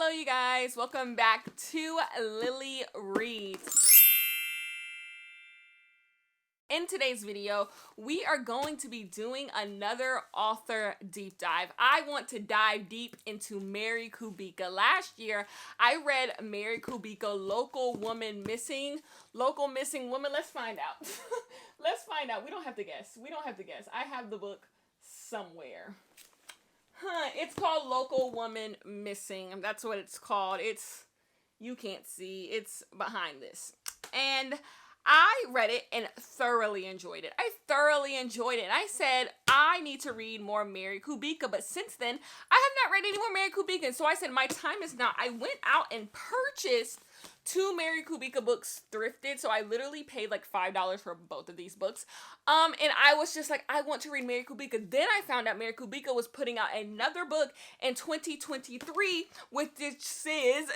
Hello you guys, welcome back to Lily Reads. In today's video, we are going to be doing another author deep dive. I want to dive deep into Mary Kubica. Last year, I read Mary Kubica, Local Missing Woman. Let's find out. Let's find out. We don't have to guess. I have the book somewhere. It's called Local Woman Missing. That's what it's called. You can't see. It's behind this. And I read it and thoroughly enjoyed it. And I said, I need to read more Mary Kubica. But since then, I have not read any more Mary Kubica. And so I said, my time is now. I went out and purchased 2 Mary Kubica books thrifted. So I literally paid like $5 for both of these books. And I was just like, I want to read Mary Kubica. Then I found out Mary Kubica was putting out another book in 2023, which is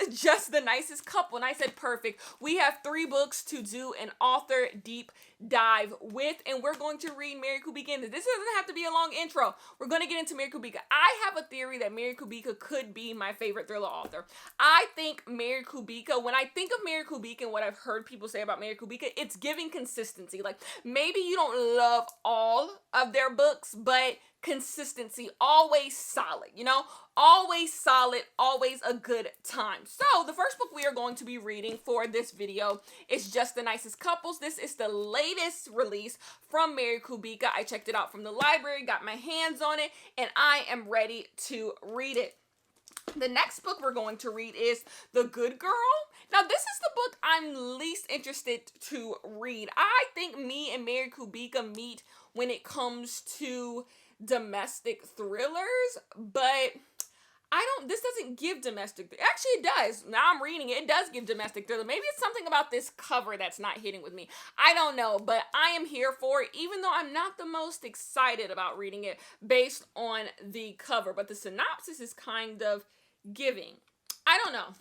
Just the Nicest Couple. And I said, perfect. We have 3 books to do an author deep dive with, and we're going to read Mary Kubica. This doesn't have to be a long intro. We're going to get into Mary Kubica. I have a theory that Mary Kubica could be my favorite thriller author. I think Mary Kubica, when I think of Mary Kubica and what I've heard people say about Mary Kubica, it's giving consistency. Like, maybe you don't love all of their books, but consistency, always solid, always solid, always a good time. So the first book we are going to be reading for this video is Just the Nicest Couples. This is the latest release from Mary Kubica. I checked it out from the library, got my hands on it, and I am ready to read it. The next book we're going to read is The Good Girl. Now, this is the book I'm least interested to read. I think me and Mary Kubica meet when it comes to domestic thrillers, but this doesn't give domestic. Actually, it does. Now I'm reading it. It does give domestic thriller. Maybe it's something about this cover that's not hitting with me. I don't know, but I am here for it, even though I'm not the most excited about reading it based on the cover. But the synopsis is kind of giving. I don't know.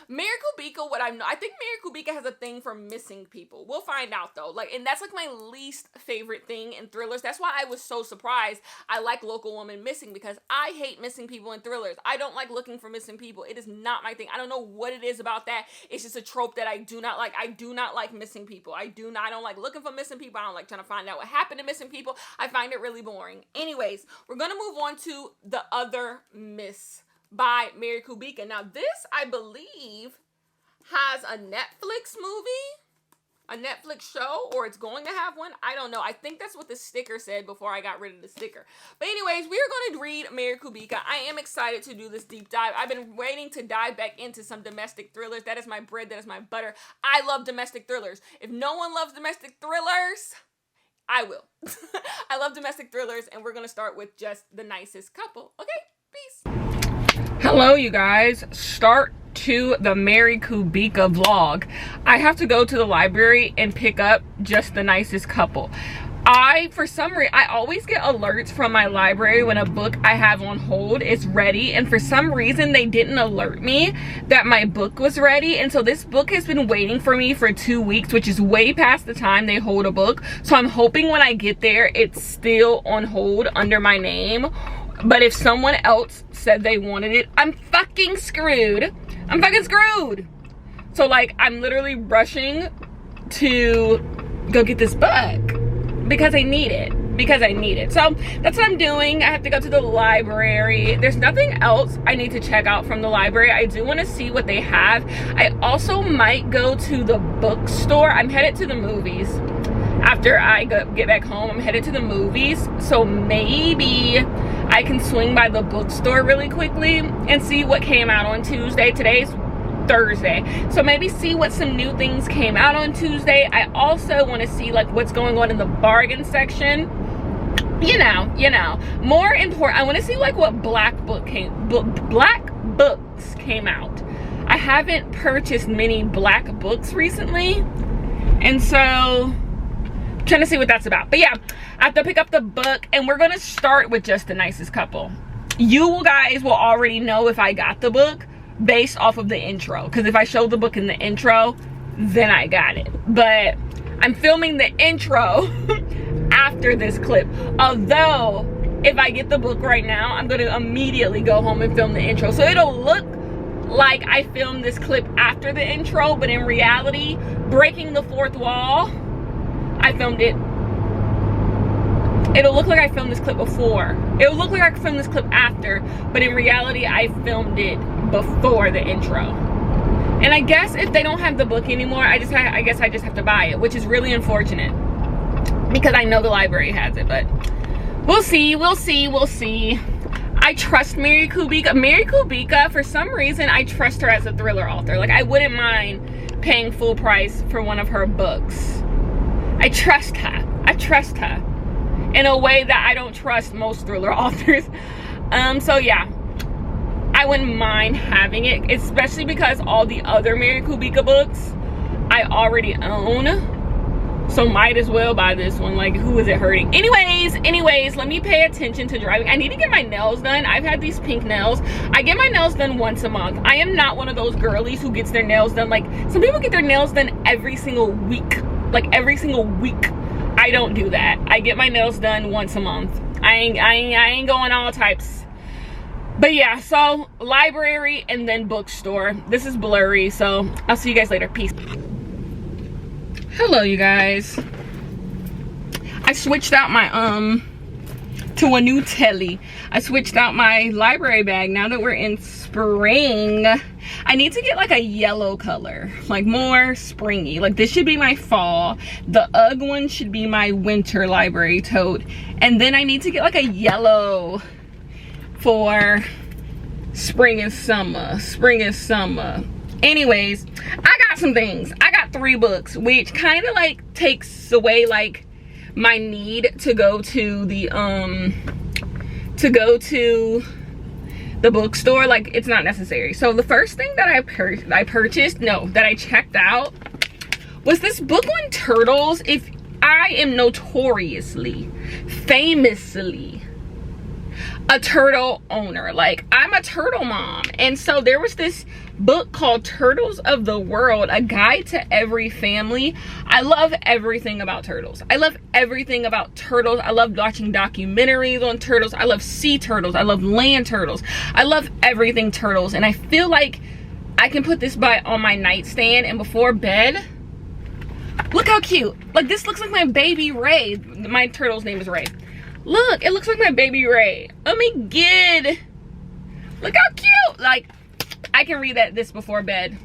Mary Kubica, I think Mary Kubica has a thing for missing people. We'll find out though. And that's like my least favorite thing in thrillers. That's why I was so surprised I like Local Woman Missing, because I hate missing people in thrillers. I don't like looking for missing people. It is not my thing. I don't know what it is about that. It's just a trope that I do not like. I do not like missing people. I don't like looking for missing people. I don't like trying to find out what happened to missing people. I find it really boring. Anyways, we're going to move on to The Other Miss by Mary Kubica. Now, this, I believe, has a Netflix movie, a Netflix show, or it's going to have one. I don't know. I think that's what the sticker said before I got rid of the sticker. But anyways, we are going to read Mary Kubica. I am excited to do this deep dive. I've been waiting to dive back into some domestic thrillers. That is my bread. That is my butter. I love domestic thrillers. If no one loves domestic thrillers, I will. I love domestic thrillers, and we're going to start with Just the Nicest Couple. Okay, peace. Hello, you guys. Start to the Mary Kubica vlog. I have to go to the library and pick up Just the Nicest Couple. For some reason, I always get alerts from my library when a book I have on hold is ready, and for some reason they didn't alert me that my book was ready, and so this book has been waiting for me for 2 weeks, which is way past the time they hold a book. So I'm hoping when I get there it's still on hold under my name. But if someone else said they wanted it, I'm fucking screwed. So I'm literally rushing to go get this book because I need it. So that's what I'm doing. I have to go to the library. There's nothing else I need to check out from the library. I do want to see what they have. I also might go to the bookstore. I'm headed to the movies. After I get back home, I'm headed to the movies. So maybe I can swing by the bookstore really quickly and see what came out on Tuesday. Today's Thursday. So maybe see what some new things came out on Tuesday. I also want to see what's going on in the bargain section. More important, I want to see what black books came out. I haven't purchased many black books recently. And so trying to see what that's about. But yeah, I have to pick up the book, and we're gonna start with Just the Nicest Couple. You guys will already know if I got the book based off of the intro, because if I show the book in the intro, then I got it. But I'm filming the intro after this clip, although if I get the book right now, I'm gonna immediately go home and film the intro. So it'll look like I filmed this clip after the intro, but in reality, breaking the fourth wall, I filmed it. It'll look like I filmed this clip before. It'll look like I filmed this clip after, but in reality, I filmed it before the intro. And I guess if they don't have the book anymore, I guess I just have to buy it, which is really unfortunate because I know the library has it, but we'll see, we'll see, we'll see. I trust Mary Kubica. Mary Kubica, for some reason, I trust her as a thriller author. Like, I wouldn't mind paying full price for one of her books. I trust her. I trust her in a way that I don't trust most thriller authors. So yeah, I wouldn't mind having it, especially because all the other Mary Kubica books I already own. So might as well buy this one. Like, who is it hurting? Anyways, let me pay attention to driving. I need to get my nails done. I've had these pink nails. I get my nails done once a month. I am not one of those girlies who gets their nails done. Like, some people get their nails done every single week. Like, every single week. I don't do that. I get my nails done once a month. I ain't going all types. But yeah, so library and then bookstore. This is blurry, so I'll see you guys later. Peace. Hello, you guys. I switched out my to a new telly. I switched out my library bag. Now that we're in spring, I need to get like a yellow color, like more springy. Like, this should be my fall. The UGG one should be my winter library tote, and then I need to get like a yellow for spring and summer. Spring and summer. Anyways, I got some things. I got 3 books, which kind of like takes away like my need to go to the bookstore. Like, it's not necessary. So the first thing that that I checked out was this book on turtles. If I am notoriously, famously a turtle owner, like, I'm a turtle mom, and so there was this book called Turtles of the World, a guide to every family. I love everything about turtles. I love everything about turtles. I love watching documentaries on turtles. I love sea turtles. I love land turtles. I love everything turtles, and I feel like I can put this on my nightstand, and before bed, look how cute. Like, this looks like my baby Ray. My turtle's name is Ray. Look, it looks like my baby Ray. Oh my god. Look how cute. Like, I can read this before bed.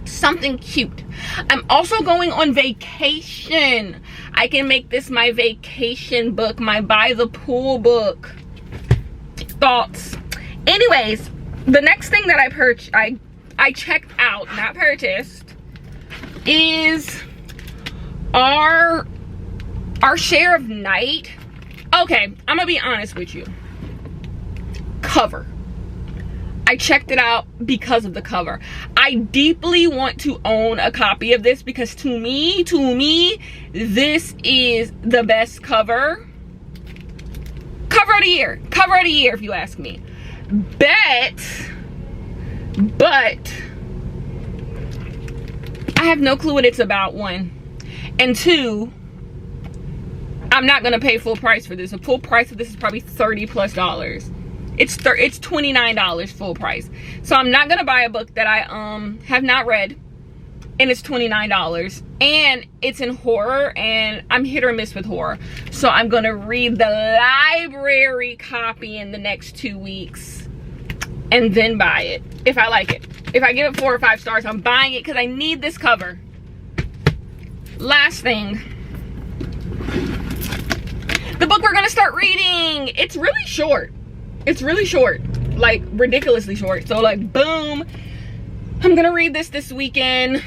Something cute. I'm also going on vacation. I can make this my vacation book, my by the pool book. Thoughts. Anyways, the next thing that I checked out, not purchased, is our share of night. Okay, I'm gonna be honest with you. Cover. I checked it out because of the cover. I deeply want to own a copy of this because to me, this is the best cover. Cover of the year. Cover of the year, if you ask me. But I have no clue what it's about, 1. And 2, I'm not gonna pay full price for this. The full price of this is probably $30+. It's $29 full price. So I'm not gonna buy a book that I have not read, and it's $29. And it's in horror, and I'm hit or miss with horror. So I'm gonna read the library copy in the next 2 weeks, and then buy it if I like it. If I give it 4 or 5 stars, I'm buying it because I need this cover. Last thing. The book we're gonna start reading. It's really short. It's really short, like ridiculously short. So like, boom, I'm gonna read this weekend.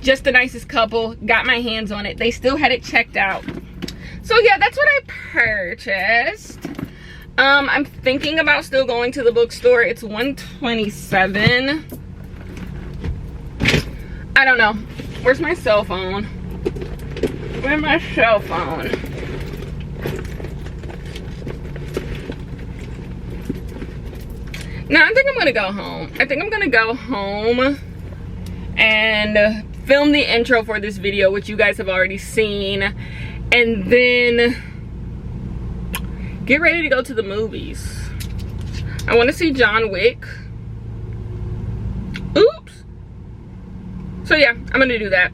Just the Nicest Couple. Got my hands on it. They still had it checked out. So yeah, that's what I purchased. I'm thinking about still going to the bookstore. It's $127. I don't know. Where's my cell phone? Where's my cell phone? No, I think I'm gonna go home. I think I'm gonna go home and film the intro for this video, which you guys have already seen, and then get ready to go to the movies. I want to see John Wick. Oops. So yeah, I'm gonna do that.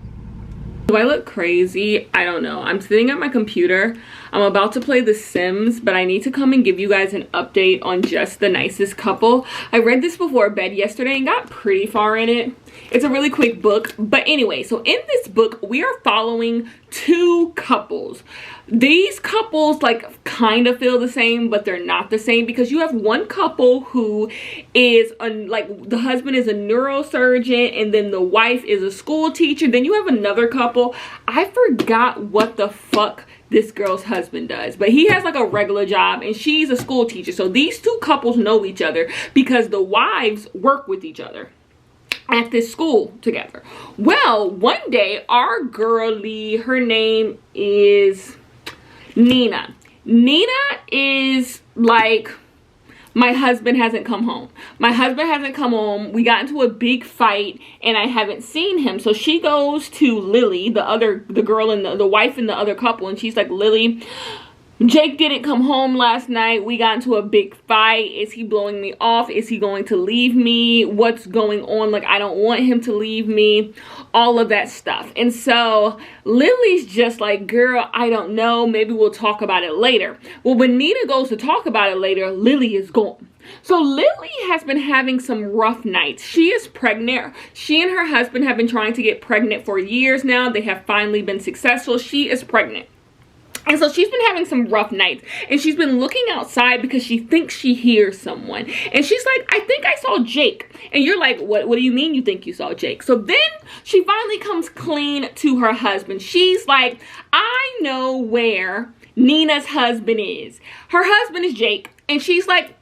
Do I look crazy? I don't know. I'm sitting at my computer. I'm about to play The Sims, but I need to come and give you guys an update on just The Nicest Couple. I read this before bed yesterday and got pretty far in it. It's a really quick book, but anyway, so in this book, we are following two couples. These couples like kind of feel the same, but they're not the same, because you have one couple who is like the husband is a neurosurgeon and then the wife is a school teacher. Then you have another couple. I forgot what the fuck this girl's husband does, but he has like a regular job and she's a school teacher. So these two couples know each other because the wives work with each other at this school together. Well, one day our girlie, her name is Nina. Nina is like, my husband hasn't come home. My husband hasn't come home. We got into a big fight and I haven't seen him. So she goes to Lily, the girl and the wife in the other couple, and she's like, Lily, Jake didn't come home last night. We got into a big fight. Is he blowing me off? Is he going to leave me? What's going on? Like, I don't want him to leave me. All of that stuff. And so Lily's just like, girl, I don't know. Maybe we'll talk about it later. Well, when Nina goes to talk about it later, Lily is gone. So Lily has been having some rough nights. She is pregnant. She and her husband have been trying to get pregnant for years now. They have finally been successful. She is pregnant. And so she's been having some rough nights, and she's been looking outside because she thinks she hears someone. And she's like, I think I saw Jake. And you're like, what do you mean you think you saw Jake? So then she finally comes clean to her husband. She's like, I know where Nina's husband is. Her husband is Jake. And she's like,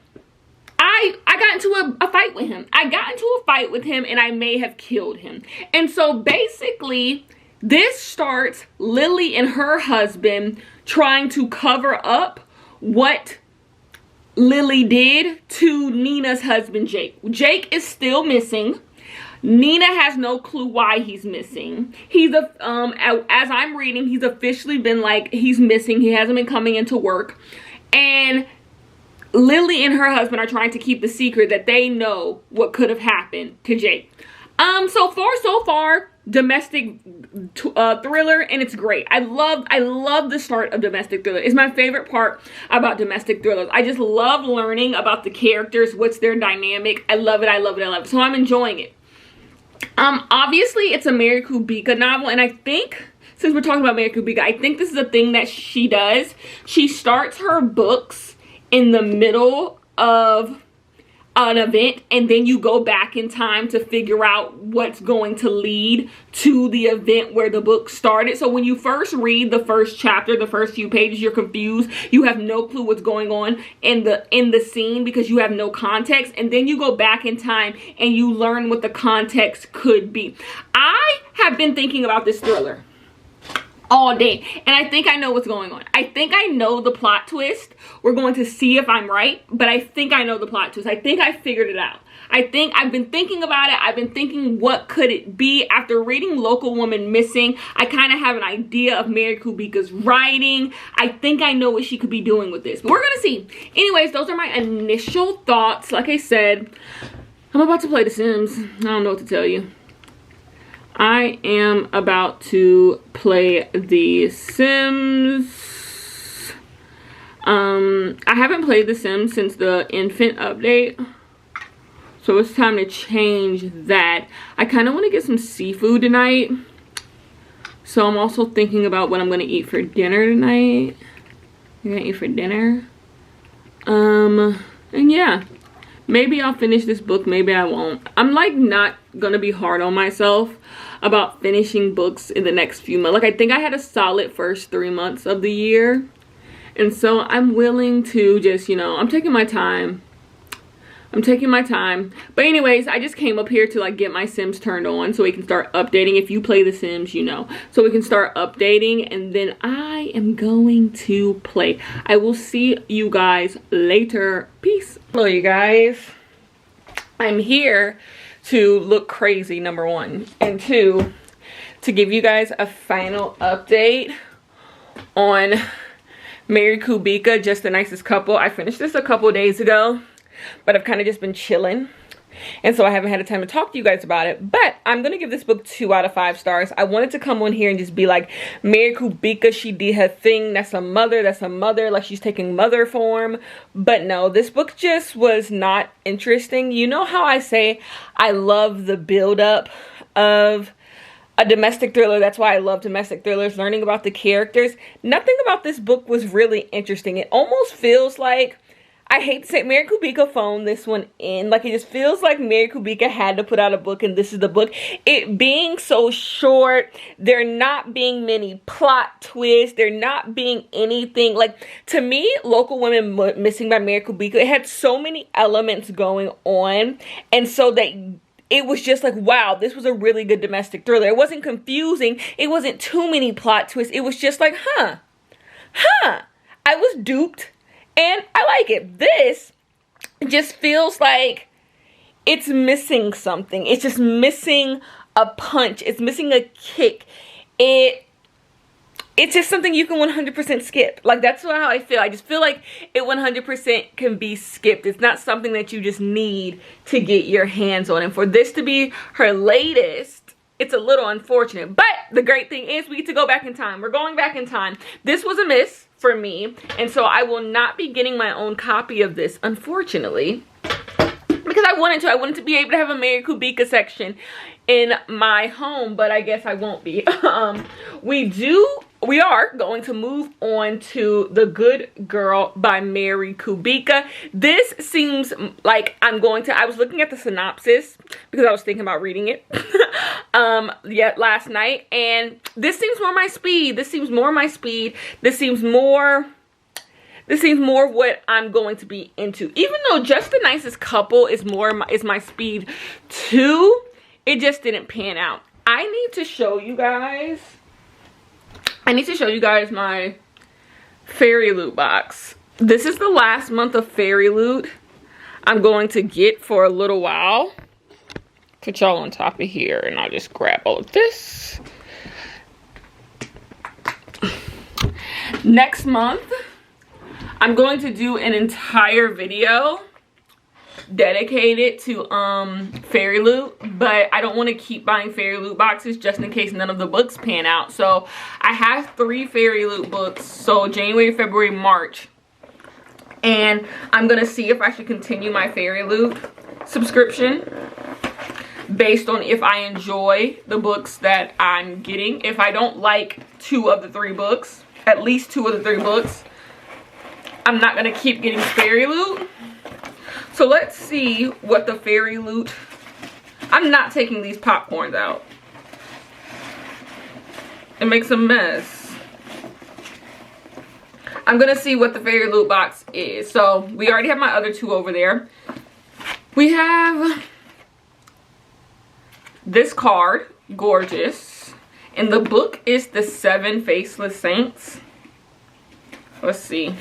I got into a fight with him. I got into a fight with him and I may have killed him. And so basically, this starts Lily and her husband trying to cover up what Lily did to Nina's husband, Jake. Jake is still missing. Nina has no clue why he's missing. He's as I'm reading, he's officially been like, he's missing. He hasn't been coming into work. And Lily and her husband are trying to keep the secret that they know what could have happened to Jake. So far, domestic thriller, and it's great. I love the start of domestic thriller. It's my favorite part about domestic thrillers. I just love learning about the characters, what's their dynamic. I love it. So I'm enjoying it. Obviously it's a Mary Kubica novel, and I think, since we're talking about Mary Kubica, I think this is a thing that she does. She starts her books in the middle of an event, and then you go back in time to figure out what's going to lead to the event where the book started. So when you first read the first chapter, the first few pages, you're confused. You have no clue what's going on in the scene because you have no context. And then you go back in time and you learn what the context could be. I have been thinking about this thriller all day, and I think I know what's going on. I think I know the plot twist. We're going to see if I'm right, but I think I know the plot twist. I think I figured it out. I think I've been thinking about it. I've been thinking, what could it be? After reading Local Woman Missing, I kind of have an idea of Mary Kubica's writing. I think I know what she could be doing with this, but we're gonna see. Anyways, those are my initial thoughts. Like I said, I'm about to play The Sims. I don't know what to tell you. I am about to play The Sims. I haven't played The Sims since the infant update, so it's time to change that. I kind of want to get some seafood tonight, so I'm also thinking about what I'm going to eat for dinner tonight. I'm going to eat for dinner. And yeah, maybe I'll finish this book, maybe I won't. I'm like not gonna be hard on myself about finishing books in the next few months. Like, I think I had a solid first 3 months of the year, and so I'm willing to just, you know, I'm taking my time. But anyways, I just came up here to like get my Sims turned on so we can start updating. If you play The Sims, you know, so we can start updating, and then I am going to play. I will see you guys later. Peace. Hello, you guys. I'm here to look crazy, number one, and two, to give you guys a final update on Mary Kubika, Just the Nicest Couple. I finished this a couple days ago, but I've kind of just been chilling. And so I haven't had a time to talk to you guys about it. But I'm going to give this book 2 out of 5 stars. I wanted to come on here and just be like, Mary Kubika, she did her thing. That's a mother. That's a mother. Like, she's taking mother form. But no, this book just was not interesting. You know how I say I love the buildup of a domestic thriller? That's why I love domestic thrillers, learning about the characters. Nothing about this book was really interesting. It almost feels like, I hate to say, Mary Kubika phoned this one in. Like, it just feels like Mary Kubika had to put out a book and this is the book. It being so short, there not being many plot twists, there not being anything. Like, to me, Local Women Missing by Mary Kubika, it had so many elements going on. And so that it was just like, wow, this was a really good domestic thriller. It wasn't confusing. It wasn't too many plot twists. It was just like, huh, I was duped. And I like it. This just feels like it's missing something. It's just missing a punch. It's missing a kick. It's just something you can 100% skip. Like, that's how I feel. I just feel like it 100% can be skipped. It's not something that you just need to get your hands on. And for this to be her latest, it's a little unfortunate. But the great thing is we get to go back in time. We're going back in time. This was a miss for me, and so I will not be getting my own copy of this, unfortunately, because I wanted to be able to have a Mary Kubika section in my home, but I guess I won't be. We are going to move on to The Good Girl by Mary Kubika. This seems like I was looking at the synopsis because I was thinking about reading it last night, and this seems more my speed. This seems more my speed. This seems more what I'm going to be into. Even though Just the Nicest Couple is my speed too, it just didn't pan out. I need to show you guys my Fairyloot box. This is the last month of Fairyloot I'm going to get for a little while. Put y'all on top of here and I'll just grab all of this. Next month, I'm going to do an entire video dedicated to Fairyloot, but I don't want to keep buying Fairyloot boxes just in case none of the books pan out. So I have 3 Fairyloot books, so January, February, March, and I'm gonna see if I should continue my Fairyloot subscription based on if I enjoy the books that I'm getting. If I don't like 2 of the 3 books, at least 2 of the 3 books, I'm not gonna keep getting Fairyloot. So let's see what the Fairyloot, I'm not taking these popcorns out. It makes a mess. I'm gonna see what the Fairyloot box is. So we already have my other 2 over there. We have this card, gorgeous. And the book is The 7 Faceless Saints. Let's see.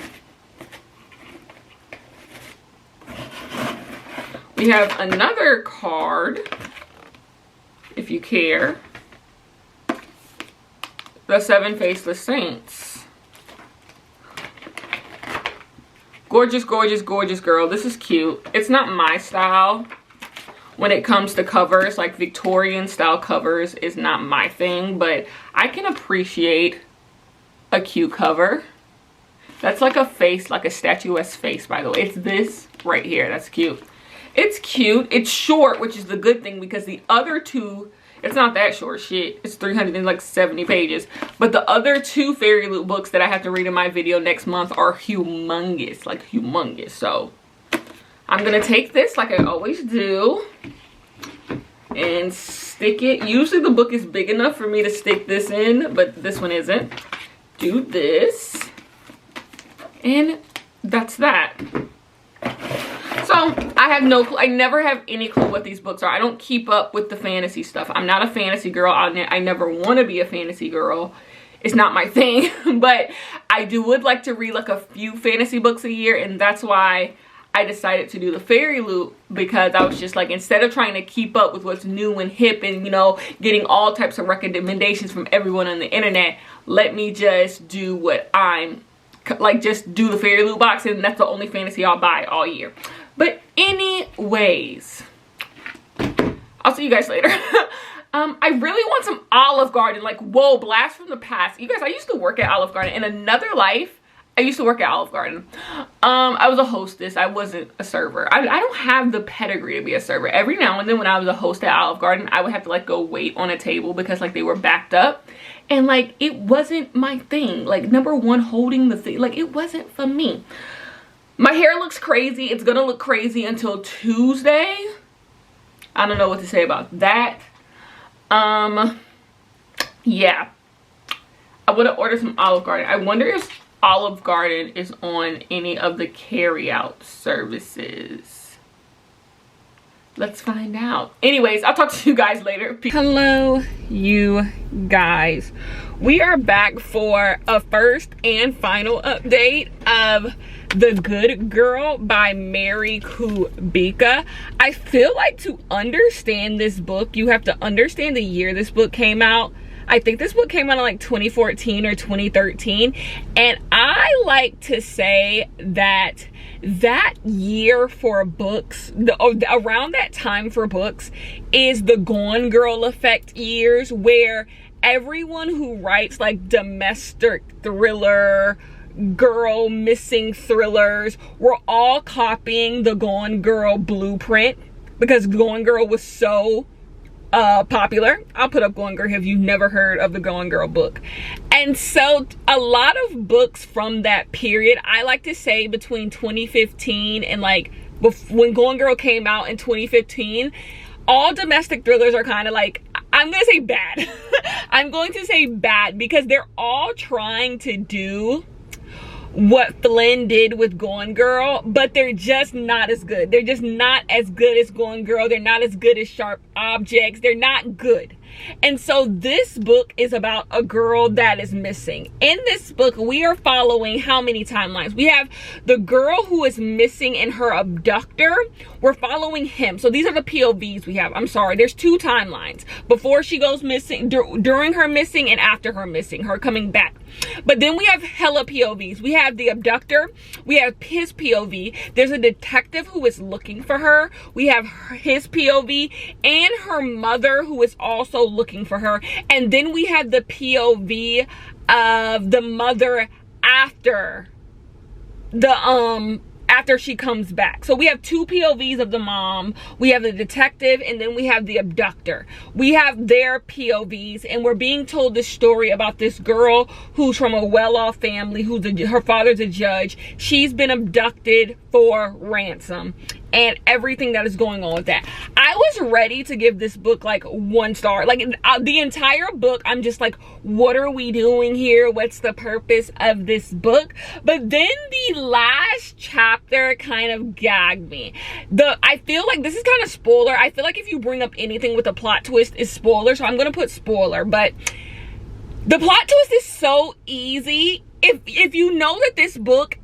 We have another card, if you care. The 7 Faceless Saints. Gorgeous, gorgeous, gorgeous girl. This is cute. It's not my style when it comes to covers. Like, Victorian style covers is not my thing, but I can appreciate a cute cover. That's like a face, like a statuesque face, by the way. It's this right here. That's cute. It's cute. It's short, which is the good thing, because the other 2, it's not that short, shit. It's 370 pages. But the other 2 Fairyloot books that I have to read in my video next month are humongous, like humongous. So I'm gonna take this like I always do and stick it. Usually the book is big enough for me to stick this in, but this one isn't. Do this. And that's that. So I have no clue. I never have any clue what these books are. I don't keep up with the fantasy stuff. I'm not a fantasy girl. I never want to be a fantasy girl. It's not my thing. But I would like to read like a few fantasy books a year, and that's why I decided to do the Fairyloot, because I was just like, instead of trying to keep up with what's new and hip and, you know, getting all types of recommendations from everyone on the internet, let me just do what I'm like just do the Fairyloot box, and that's the only fantasy I'll buy all year. But anyways, I'll see you guys later. I really want some Olive Garden. Like, whoa, blast from the past. You guys, I used to work at Olive Garden. In another life, I used to work at Olive Garden. I was a hostess. I wasn't a server. I don't have the pedigree to be a server. Every now and then when I was a host at Olive Garden, I would have to like go wait on a table because like they were backed up. And like, it wasn't my thing. Like, number one, holding the thing, like it wasn't for me. My hair looks crazy. It's gonna look crazy until Tuesday. I don't know what to say about that. Yeah, I would have ordered some Olive Garden. I wonder if Olive Garden is on any of the carry-out services. Let's find out. Anyways, I'll talk to you guys later. Hello, you guys. We are back for a first and final update of The Good Girl by Mary Kubica. I feel like to understand this book, you have to understand the year this book came out. I think this book came out in like 2014 or 2013. And I like to say that that year for books, around that time for books, is the Gone Girl effect years, where everyone who writes like domestic thriller, girl missing thrillers, were all copying the Gone Girl blueprint because Gone Girl was so popular. I'll put up Gone Girl if you've never heard of the Gone Girl book. And so a lot of books from that period, I like to say between 2015 and like when Gone Girl came out in 2015, all domestic thrillers are kind of like, I'm gonna say bad. I'm going to say bad because they're all trying to do what Flynn did with Gone Girl, but they're just not as good. They're just not as good as Gone Girl. They're not as good as Sharp Objects. They're not good. And so this book is about a girl that is missing. In this book, we are following how many timelines? We have the girl who is missing and her abductor. We're following him. So these are the POVs we have. I'm sorry, there's two timelines. Before she goes missing, during her missing, and after her missing, her coming back. But then we have hella POVs. We have the abductor. We have his POV. There's a detective who is looking for her. We have his POV and her mother who is also looking for her. And then we have the POV of the mother after after she comes back. So we have two POVs of the mom. We have the detective, and then we have the abductor. We have their POVs, and we're being told this story about this girl who's from a well-off family, her father's a judge. She's been abducted for ransom and everything that is going on with that. I was ready to give this book like 1 star. Like the entire book, I'm just like, what are we doing here? What's the purpose of this book? But then the last chapter kind of gagged me. I feel like this is kind of spoiler. I feel like if you bring up anything with a plot twist, is spoiler. So I'm gonna put spoiler, but the plot twist is so easy. If you know that this book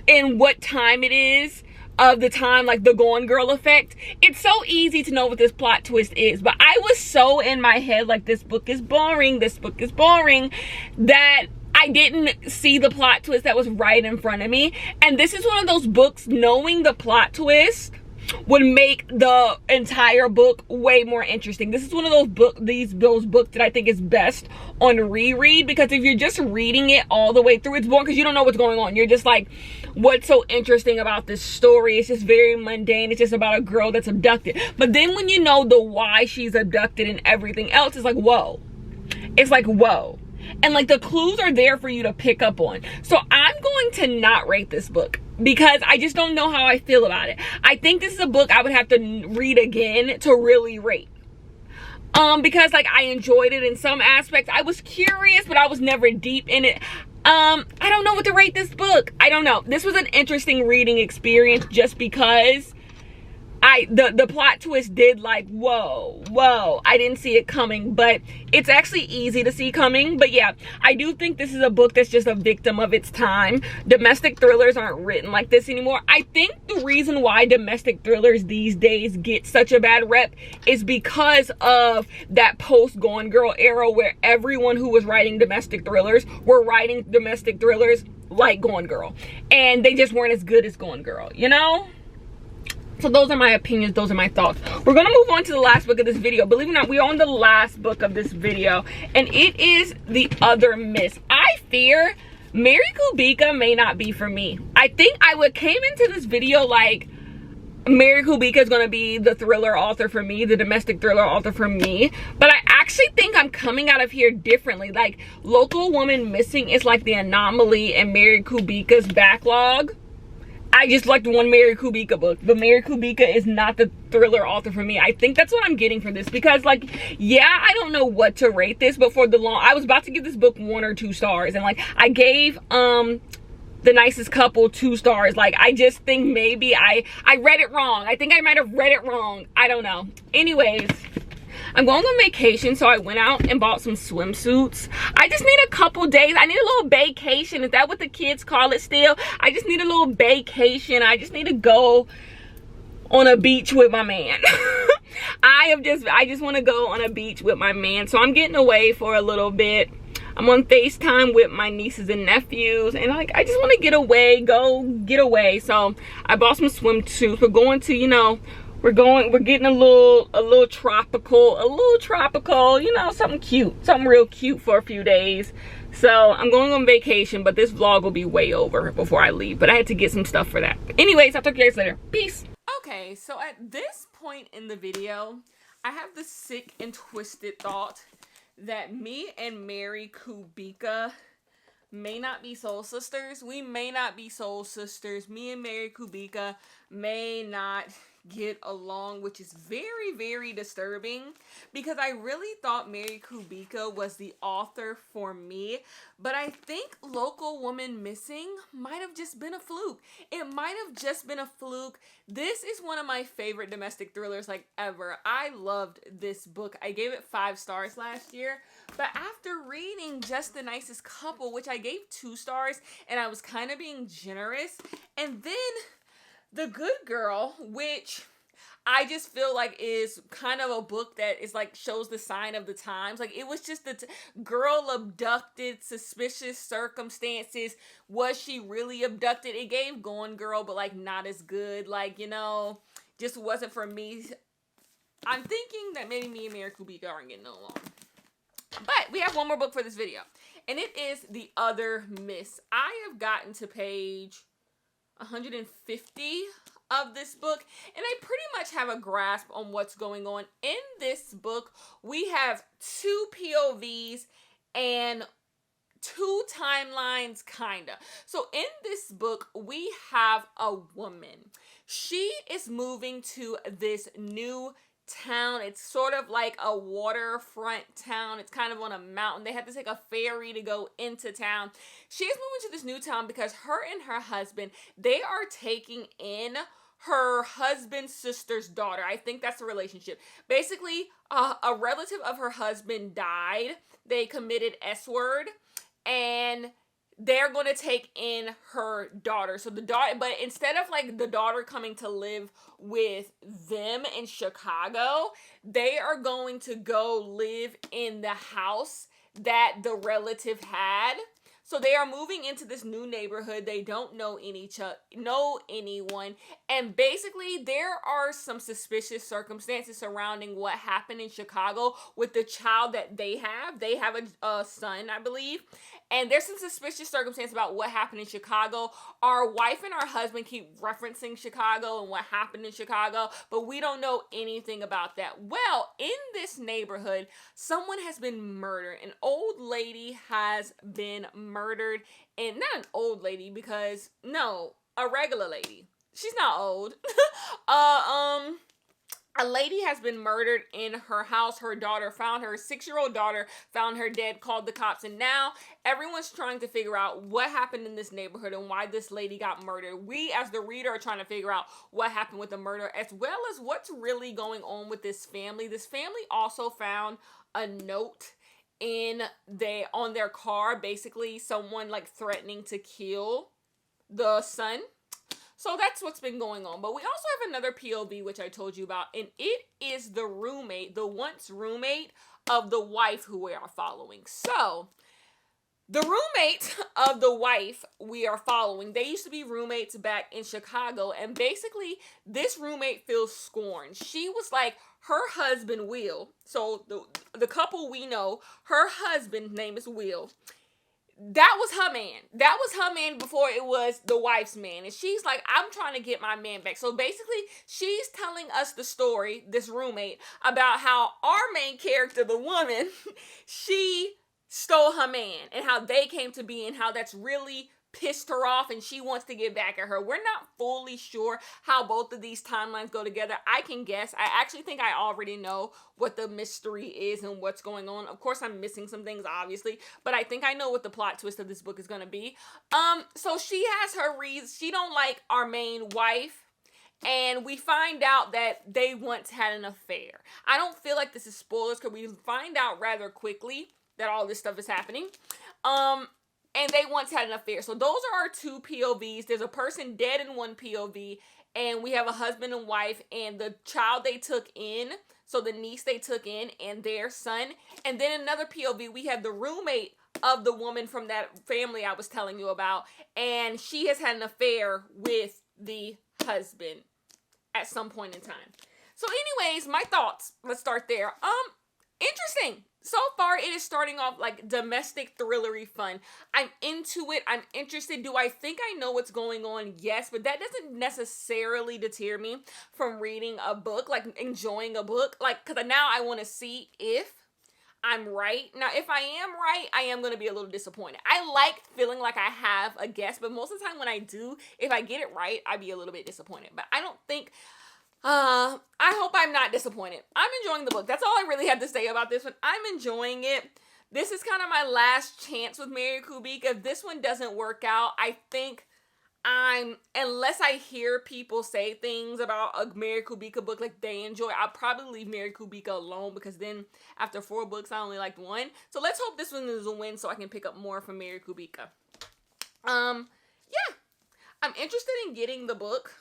and what time it is, of the time, like the Gone Girl effect, it's so easy to know what this plot twist is. But I was so in my head like, this book is boring, this book is boring, that I didn't see the plot twist that was right in front of me. And this is one of those books, knowing the plot twist would make the entire book way more interesting. This is one of those books that I think is best on reread, because if you're just reading it all the way through, it's boring because you don't know what's going on. You're just like, what's so interesting about this story? It's just very mundane. It's just about a girl that's abducted. But then when you know the why she's abducted and everything else, it's like, whoa. It's like, whoa. And like the clues are there for you to pick up on. So I'm going to not rate this book because I just don't know how I feel about it. I think this is a book I would have to read again to really rate. Because like I enjoyed it in some aspects. I was curious, but I was never deep in it. I don't know what to rate this book. I don't know. This was an interesting reading experience just because the plot twist did like, whoa, I didn't see it coming, but it's actually easy to see coming. But yeah, I do think this is a book that's just a victim of its time. Domestic thrillers aren't written like this anymore. I think the reason why domestic thrillers these days get such a bad rep is because of that post Gone Girl era where everyone who was writing domestic thrillers were writing domestic thrillers like Gone Girl, and they just weren't as good as Gone Girl, you know? So those are my opinions, those are my thoughts. We're gonna move on to the last book of this video. Believe it or not, we're on the last book of this video, and it is The Other Miss. I fear Mary Kubica may not be for me. I think I came into this video like Mary Kubica is gonna be the thriller author for me, the domestic thriller author for me, but I actually think I'm coming out of here differently. Like, Local Woman Missing is like the anomaly in Mary Kubica's backlog. I just liked one Mary Kubica book, but Mary Kubica is not the thriller author for me. I think that's what I'm getting for this, because like, yeah, I don't know what to rate this, but for the long, I was about to give this book 1 or 2 stars, and like, I gave The Nicest Couple 2 stars. Like, I just think maybe I read it wrong. I think I might have read it wrong. I don't know. Anyways, I'm going on vacation, so I went out and bought some swimsuits. I just need a couple days. I need a little vacation. Is that what the kids call it still? I just need a little vacation. I just need to go on a beach with my man. I just want to go on a beach with my man. So I'm getting away for a little bit. I'm on FaceTime with my nieces and nephews, and like, I just want to get away, get away. So I bought some swimsuits. We're going to, you know, we're getting a little tropical, you know, something cute, something real cute for a few days. So I'm going on vacation, but this vlog will be way over before I leave, but I had to get some stuff for that. Anyways, I'll talk to you guys later. Peace. Okay, so at this point in the video, I have the sick and twisted thought that me and Mary Kubica may not be soul sisters. We may not be soul sisters. Me and Mary Kubica may not get along, which is very, very disturbing, because I really thought Mary Kubica was the author for me, but I think Local Woman Missing might have just been a fluke. It might have just been a fluke. This is one of my favorite domestic thrillers like ever. I loved this book. I gave it 5 stars last year, but after reading just The Nicest Couple, which I gave 2 stars, and I was kind of being generous, and then The Good Girl, which I just feel like is kind of a book that is like, shows the sign of the times. Like, it was just the girl abducted, suspicious circumstances. Was she really abducted? It gave Gone Girl, but like not as good. Like, you know, just wasn't for me. I'm thinking that maybe me and Mary Kubica aren't getting along. But we have one more book for this video, and it is The Other Miss. I have gotten to page 150 of this book, and I pretty much have a grasp on what's going on. In this book, we have 2 POVs and 2 timelines, kinda. So in this book, we have a woman. She is moving to this new town. It's sort of like a waterfront town. It's kind of on a mountain. They have to take a ferry to go into town. She's moving to this new town because her and her husband, they are taking in her husband's sister's daughter. I think that's the relationship. Basically, a relative of her husband died. They committed S-word, and they're going to take in her daughter. So the daughter, but instead of like the daughter coming to live with them in Chicago, they are going to go live in the house that the relative had. So they are moving into this new neighborhood. They don't know anyone. And basically, there are some suspicious circumstances surrounding what happened in Chicago with the child that they have. They have a son, I believe. And there's some suspicious circumstances about what happened in Chicago. Our wife and our husband keep referencing Chicago and what happened in Chicago, but we don't know anything about that. Well, in this neighborhood, someone has been murdered. An old lady has been murdered. And not an old lady, because, no, a regular lady. She's not old. A lady has been murdered in her house. Her daughter found her 6-year-old daughter, found her dead, called the cops, and now everyone's trying to figure out what happened in this neighborhood and why this lady got murdered. We, as the reader, are trying to figure out what happened with the murder, as well as what's really going on with this family. This family also found a note on their car, basically someone like threatening to kill the son. So that's what's been going on. But we also have another POV, which I told you about, and it is the roommate, the once roommate of the wife who we are following. So The roommate of the wife we are following, they used to be roommates back in Chicago, and basically this roommate feels scorned. She was like, her husband Will, so the couple we know, her husband's name is Will. That was her man. That was her man before it was the wife's man. And she's like, I'm trying to get my man back. So basically, she's telling us the story, this roommate, about how our main character, the woman, she stole her man and how they came to be and how that's really pissed her off and she wants to get back at her. We're not fully sure how both of these timelines go together. I can guess. I actually think I already know what the mystery is and what's going on. Of course, I'm missing some things, obviously, but I think I know what the plot twist of this book is going to be. So she has her reasons. She don't like our main wife. And we find out that they once had an affair. I don't feel like this is spoilers because we find out rather quickly that all this stuff is happening. And they once had an affair. So those are our two POVs. There's a person dead in one POV, and we have a husband and wife, and the child they took in, so the niece they took in, and their son. And then another POV, we have the roommate of the woman from that family I was telling you about, and she has had an affair with the husband at some point in time. So anyways, my thoughts. Let's start there. Interesting. So far, it is starting off like domestic thrillery fun. I'm into it. I'm interested. Do I think I know what's going on? Yes, but that doesn't necessarily deter me from reading a book, like enjoying a book. Like, because now I want to see if I'm right. Now, if I am right, I am going to be a little disappointed. I like feeling like I have a guess, but most of the time when I do, if I get it right, I'd be a little bit disappointed. But I don't think... I hope I'm not disappointed. I'm enjoying the book. That's all I really have to say about this one. I'm enjoying it. This is kind of my last chance with Mary Kubica. If this one doesn't work out, I think unless I hear people say things about a Mary Kubica book like they enjoy, I'll probably leave Mary Kubica alone because then after 4 books, I only liked 1. So let's hope this one is a win so I can pick up more from Mary Kubica. Yeah. I'm interested in getting the book,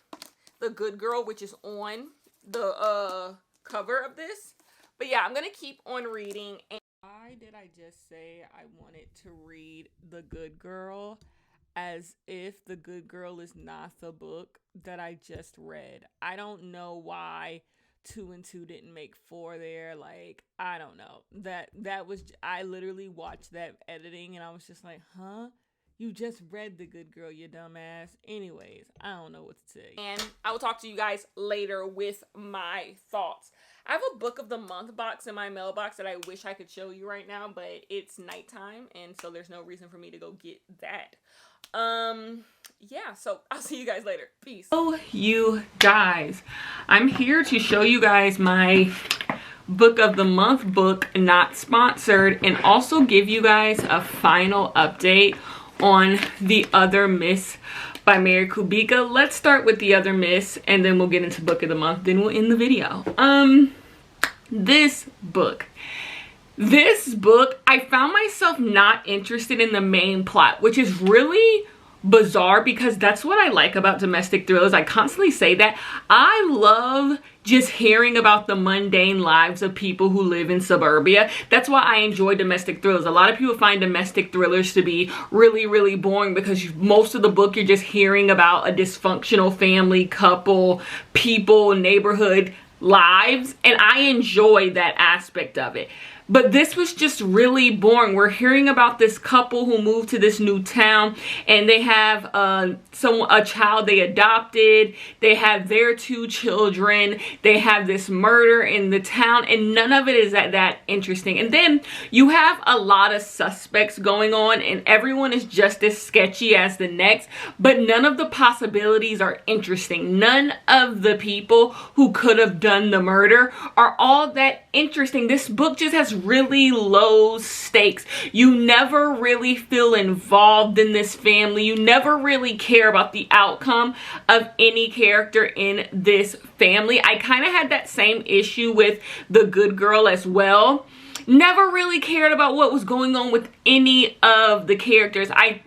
The Good Girl, which is on the cover of this. But yeah, I'm going to keep on reading. And why did I just say I wanted to read The Good Girl as if The Good Girl is not the book that I just read? I don't know why 2 and 2 didn't make 4 there. Like, I don't know. That was, I literally watched that editing and I was just like, huh? You just read The Good Girl, you dumbass. Anyways, I don't know what to say. And I will talk to you guys later with my thoughts. I have a book of the month box in my mailbox that I wish I could show you right now, but it's nighttime, and so there's no reason for me to go get that. Yeah, so I'll see you guys later. Peace. Oh, you guys. I'm here to show you guys my book of the month book, not sponsored, and also give you guys a final update on The Other Miss by Mary Kubica. Let's start with The Other Miss and then we'll get into book of the month, then we'll end the video. This book, I found myself not interested in the main plot, which is really bizarre because that's what I like about domestic thrillers. I constantly say that. I love just hearing about the mundane lives of people who live in suburbia. That's why I enjoy domestic thrillers. A lot of people find domestic thrillers to be really, really boring because most of the book you're just hearing about a dysfunctional family, couple, people, neighborhood lives, and I enjoy that aspect of it. But this was just really boring. We're hearing about this couple who moved to this new town and they have a child they adopted. They have their 2 children. They have this murder in the town and none of it is that interesting. And then you have a lot of suspects going on and everyone is just as sketchy as the next, but none of the possibilities are interesting. None of the people who could have done the murder are all that interesting. This book just has really low stakes. You never really feel involved in this family. You never really care about the outcome of any character in this family. I kind of had that same issue with The Good Girl as well. never really cared about what was going on with any of the characters. I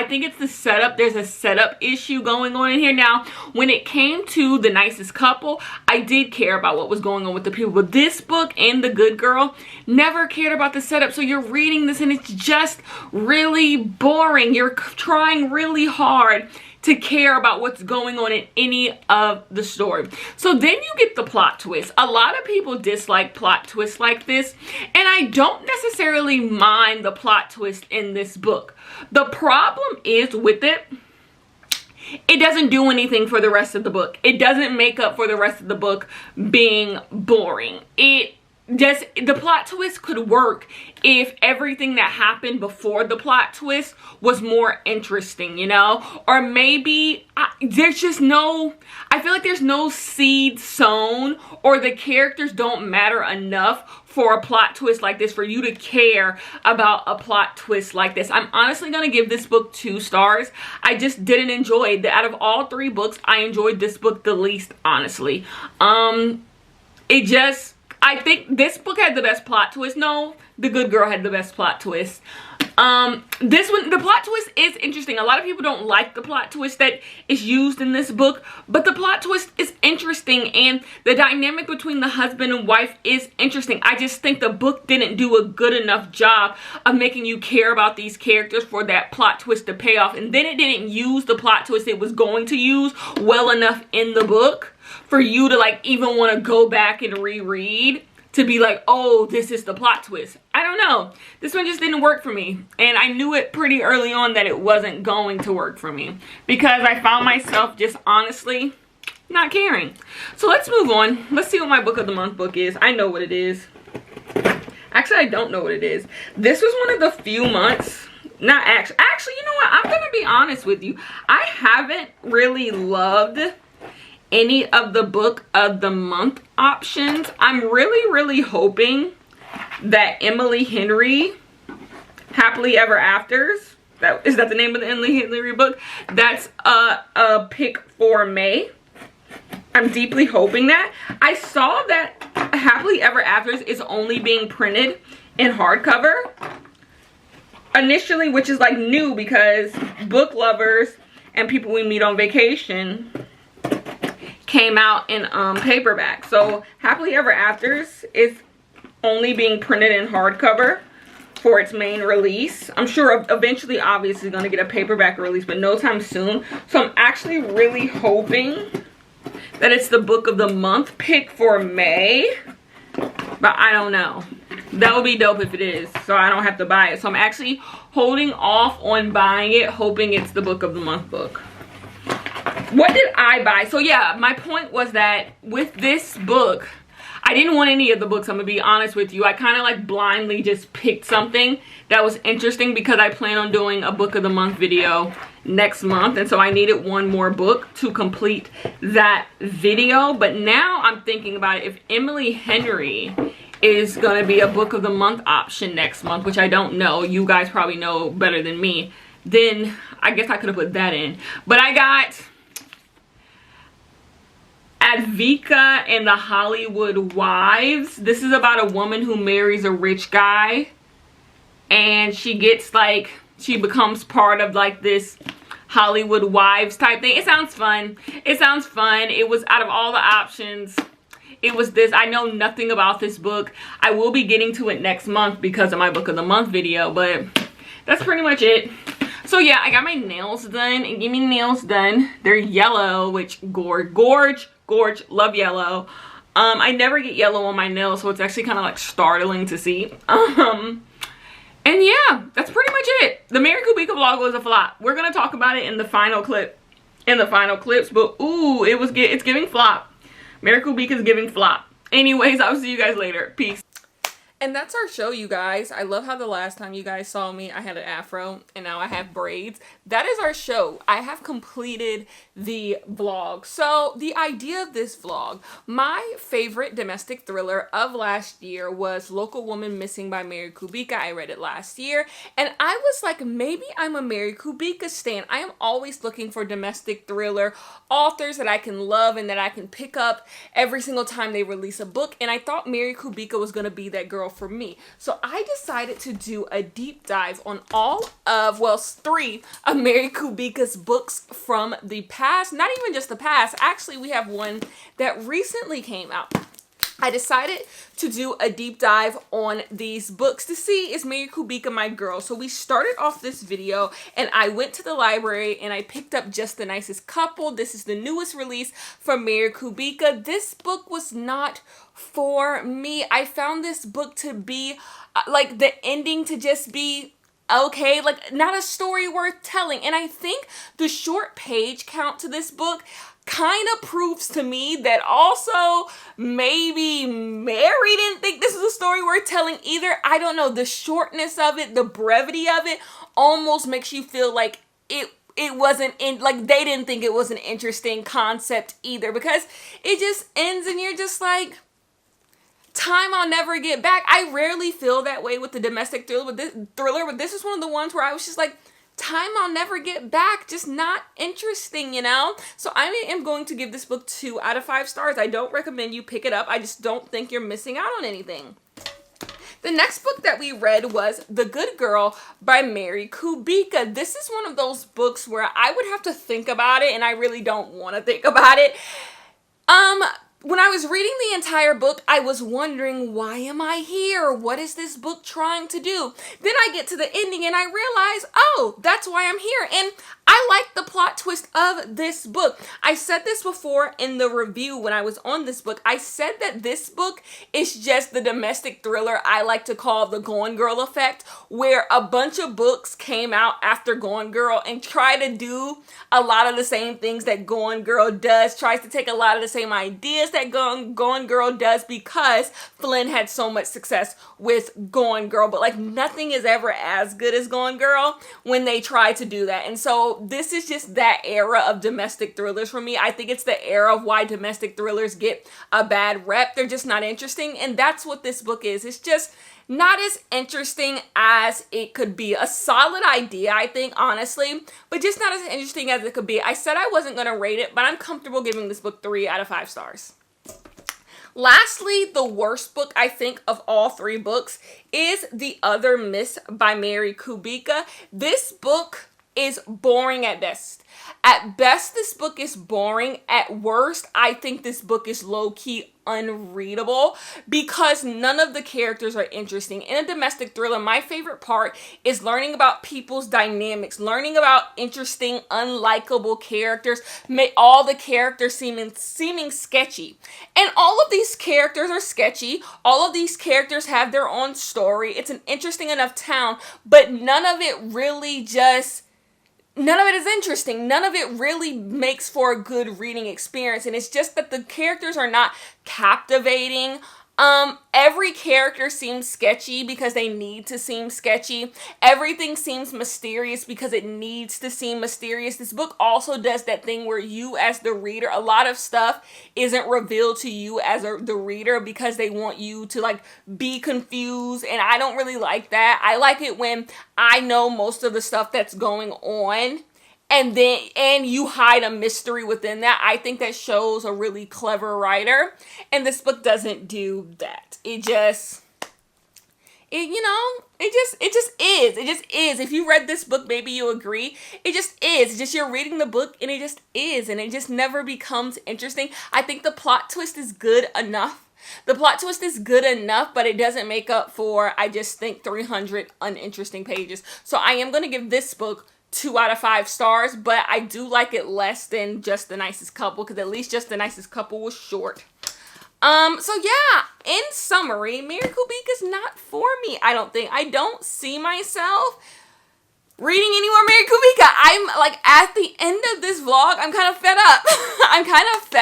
think it's the setup. There's a setup issue going on in here. Now, when it came to The Nicest Couple, I did care about what was going on with the people. But this book and The Good Girl, never cared about the setup. So you're reading this and it's just really boring. You're trying really hard to care about what's going on in any of the story. So then you get the plot twist. A lot of people dislike plot twists like this, and I don't necessarily mind the plot twist in this book. The problem is with it, it doesn't do anything for the rest of the book. It doesn't make up for the rest of the book being boring. The plot twist could work if everything that happened before the plot twist was more interesting, you know? Or maybe there's just no, I feel like there's no seed sown, or the characters don't matter enough for a plot twist like this for you to care about a plot twist like this. I'm honestly gonna give this book 2 stars. I just didn't enjoy it. Out of all 3 books, I enjoyed this book the least, honestly. I think this book had the best plot twist. No, The Good Girl had the best plot twist. This one, the plot twist is interesting. A lot of people don't like the plot twist that is used in this book, but the plot twist is interesting, and the dynamic between the husband and wife is interesting. I just think the book didn't do a good enough job of making you care about these characters for that plot twist to pay off, and then it didn't use the plot twist it was going to use well enough in the book for you to like even want to go back and reread to be like, oh, this is the plot twist. I don't know. This one just didn't work for me. And I knew it pretty early on that it wasn't going to work for me, because I found myself just honestly not caring. So let's move on. Let's see what my book of the month book is. I know what it is. Actually, I don't know what it is. This was one of the few months. Not actually. Actually, you know what? I'm going to be honest with you. I haven't really loved any of the book of the month options. I'm really hoping that Emily Henry Happily Ever Afters, is that the name of the Emily Henry book, that's a pick for May. I'm deeply hoping that. I saw that Happily Ever Afters is only being printed in hardcover initially, which is like new because book lovers and people we meet on vacation came out in paperback. So Happily Ever Afters is only being printed in hardcover for its main release. I'm sure eventually obviously going to get a paperback release, but no time soon. So I'm actually really hoping that it's the book of the month pick for May, but I don't know. That would be dope if it is, so I don't have to buy it. So I'm actually holding off on buying it, hoping it's the book of the month book. What did I buy? So yeah, my point was that with this book, I didn't want any of the books, I'm gonna be honest with you. I kind of like blindly just picked something that was interesting because I plan on doing a book of the month video next month, and so I needed one more book to complete that video. But now I'm thinking about it, if Emily Henry is gonna be a book of the month option next month, which I don't know, you guys probably know better than me, then I guess I could have put that in. But I got Advika and the Hollywood Wives. This is about a woman who marries a rich guy, and she gets like, she becomes part of like this Hollywood Wives type thing. It sounds fun. It sounds fun. It was, out of all the options, it was this. I know nothing about this book. I will be getting to it next month because of my book of the month video, but that's pretty much it. So yeah, I got my nails done, and give me nails done. They're yellow, which gorge, love yellow. I never get yellow on my nails, so it's actually kind of like startling to see. And yeah, that's pretty much it. The Mary Kubika vlog was a flop. We're gonna talk about it in the final clip, in the final clips, but ooh, it's giving flop. Mary Kubika's giving flop. Anyways, I'll see you guys later. Peace. And that's our show, you guys. I love how the last time you guys saw me, I had an afro and now I have braids. That is our show. I have completed the vlog. So the idea of this vlog, my favorite domestic thriller of last year was Local Woman Missing by Mary Kubika. I read it last year and I was like, maybe I'm a Mary Kubika stan. I am always looking for domestic thriller authors that I can love and that I can pick up every single time they release a book. And I thought Mary Kubika was going to be that girl girl for me. So I decided to do a deep dive on all of, well, 3 of Mary Kubica's books from the past. Not even just the past. Actually, we have one that recently came out. I decided to do a deep dive on these books to see, is Mary Kubica my girl? So we started off this video and I went to the library and I picked up Just the Nicest Couple. This is the newest release from Mary Kubica. This book was not for me. I found this book to be like the ending to just be okay, like not a story worth telling. And I think the short page count to this book kind of proves to me that also maybe Mary didn't think this was a story worth telling either. I don't know. The shortness of it, the brevity of it almost makes you feel like it wasn't in, like they didn't think it was an interesting concept either, because it just ends and you're just like, time I'll never get back. I rarely feel that way with the domestic thriller, but this is one of the ones where I was just like, time I'll never get back, just not interesting, you know? So I am going to give this book 2 out of 5 stars. I don't recommend you pick it up. I just don't think you're missing out on anything. The next book that we read was The Good Girl by Mary Kubica. This is one of those books where I would have to think about it, and I really don't want to think about it. When I was reading the entire book, I was wondering, why am I here? What is this book trying to do? Then I get to the ending and I realize, oh, that's why I'm here. And I like the plot twist of this book. I said this before in the review when I was on this book. I said that this book is just the domestic thriller I like to call the Gone Girl effect, where a bunch of books came out after Gone Girl and try to do a lot of the same things that Gone Girl does, tries to take a lot of the same ideas that Gone Girl does, because Flynn had so much success with Gone Girl, but like nothing is ever as good as Gone Girl when they try to do that. And so this is just that era of domestic thrillers for me. I think it's the era of why domestic thrillers get a bad rep. They're just not interesting, and that's what this book is. It's just not as interesting as it could be. A solid idea, I think, honestly, but just not as interesting as it could be. I said I wasn't going to rate it, but I'm comfortable giving this book 3 out of 5 stars. Lastly, the worst book, I think, of all 3 books is The Other Miss by Mary Kubica. This book is boring at best. At best, this book is boring. At worst, I think this book is low-key unreadable because none of the characters are interesting. In a domestic thriller, my favorite part is learning about people's dynamics, learning about interesting, unlikable characters, all the characters seeming sketchy. And all of these characters are sketchy. All of these characters have their own story. It's an interesting enough town, but none of it is interesting. None of it really makes for a good reading experience. And it's just that the characters are not captivating. Every character seems sketchy because they need to seem sketchy. Everything seems mysterious because it needs to seem mysterious. This book also does that thing where you as the reader, a lot of stuff isn't revealed to you as the reader because they want you to like be confused, and I don't really like that. I like it when I know most of the stuff that's going on, and you hide a mystery within that. I think that shows a really clever writer, and this book doesn't do that. It just is. If you read this book, maybe you agree. It just is. It's just you're reading the book and it just is, and it just never becomes interesting. I think the plot twist is good enough. But it doesn't make up for, I just think, 300 uninteresting pages. So I am going to give this book 2 out of 5 stars, but I do like it less than Just the Nicest Couple, because at least Just the Nicest Couple was short. So yeah, in summary, Mary Kubica's not for me, I don't think. I don't see myself reading any more Mary Kubica. I'm like at the end of this vlog, I'm kind of fed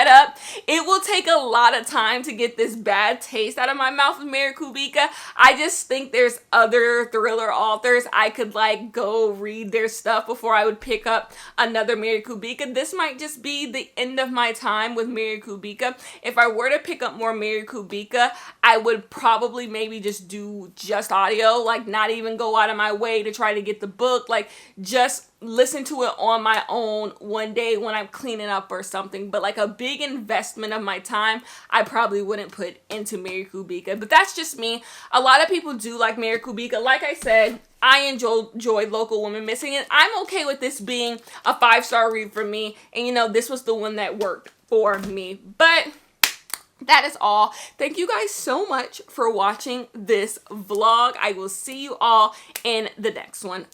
up. It will take a lot of time to get this bad taste out of my mouth with Mary Kubica. I just think there's other thriller authors I could like go read their stuff before I would pick up another Mary Kubica. This might just be the end of my time with Mary Kubica. If I were to pick up more Mary Kubica, I would probably maybe just do just audio, like not even go out of my way to try to get the book. book, like just listen to it on my own one day when I'm cleaning up or something. But like a big investment of my time, I probably wouldn't put into Mary Kubica. But that's just me. A lot of people do like Mary Kubica. Like I said, I enjoy Local Woman Missing, and I'm okay with this being a 5-star read for me. And you know, this was the one that worked for me. But that is all. Thank you guys so much for watching this vlog. I will see you all in the next one.